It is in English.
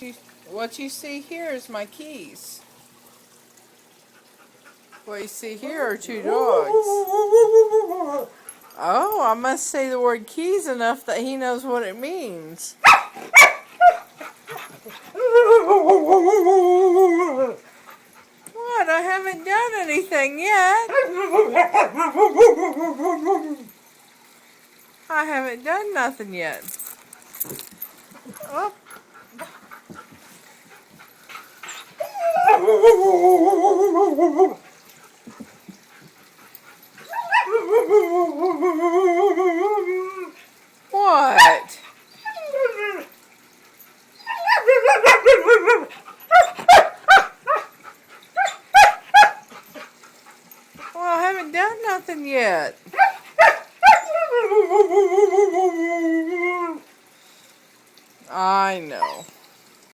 You, what you see here is my keys. What you see here are two dogs. Oh, I must say the word keys enough that he knows what it means. What? I haven't done anything yet. I haven't done nothing yet. Oh. What? Well, I haven't done nothing yet.